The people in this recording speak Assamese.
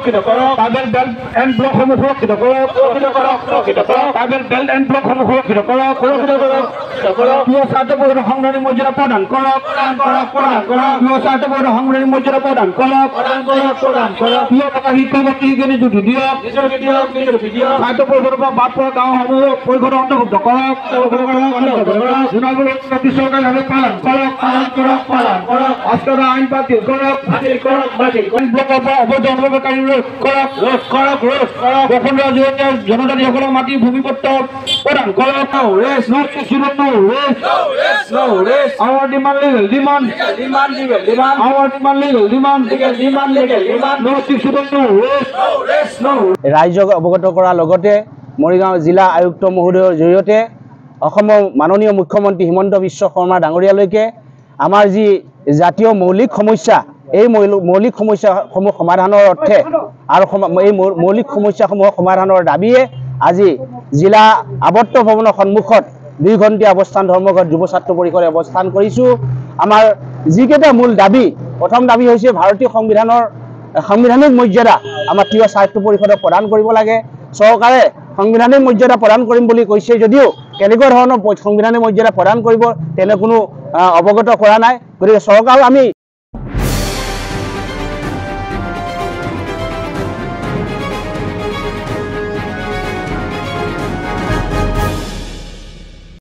সুৰক্ষিত কৰক ট্ৰাইবেল বেল্ট এণ্ড ব্লকসমূহ সুৰক্ষিত কৰক ট্ৰাইবেল বেল্ট এণ্ড ব্লকসমূহ সুৰক্ষিত কৰক প্ৰিয় স্বাৰ্থ পৰিষদৰ সংগ্ৰামী মৰ্যাদা প্ৰদান কৰক প্ৰিয় স্বাৰ্থ পৰিষদৰ সংগ্ৰামী মৰ্যাদা প্ৰদান কৰক প্ৰিয় টকা শিক্ষাগত নিযুক্তি দিয়ক স্বাৰ্থ পৰিষদৰ পৰা বাদ পৰা গাঁওসমূহ পৰিষদৰ অন্তৰ্ভুক্ত কৰক চৰকাৰীভাৱে পালন কৰক অস্ত্ৰ আইন বাতিল কৰক ব্লকৰ পৰা অবৈধ অনুপ্ৰৱেশকাৰী ৰোধ কৰক বসুন্ধৰা জনজাতিসকলক মাটি ভূমিপত্ৰ প্ৰদান কৰক Our demand legal demand. Our demand legal demand. No restriction, no rest, no. ৰাইজক অৱগত কৰাৰ লগতে মৰিগাঁও জিলা আয়ুক্ত মহোদয়ৰ জৰিয়তে অসমৰ মাননীয় মুখ্যমন্ত্ৰী হিমন্ত বিশ্ব শৰ্মা ডাঙৰীয়ালৈকে আমাৰ যি জাতীয় মৌলিক সমস্যা এই মৌলিক সমস্যাসমূহ সমাধানৰ অৰ্থে আৰু এই মৌলিক সমস্যাসমূহ সমাধানৰ দাবীয়ে আজি জিলা আৱৰ্ত ভৱনৰ সন্মুখত 2 ঘণ্টীয়া অৱস্থান ধৰ্মঘট যুৱ ছাত্ৰ পৰিষদে অৱস্থান কৰিছোঁ। আমাৰ যিকেইটা মূল দাবী, প্ৰথম দাবী হৈছে ভাৰতীয় সংবিধানৰ সাংবিধানিক মৰ্যাদা আমাৰ প্ৰিয় স্বাৰ্থ পৰিষদে প্ৰদান কৰিব লাগে। চৰকাৰে সাংবিধানিক মৰ্যাদা প্ৰদান কৰিম বুলি কৈছে যদিও কেনেকুৱা ধৰণৰ সাংবিধানিক মৰ্যাদা প্ৰদান কৰিব তেনে কোনো অৱগত কৰা নাই। গতিকে চৰকাৰক আমি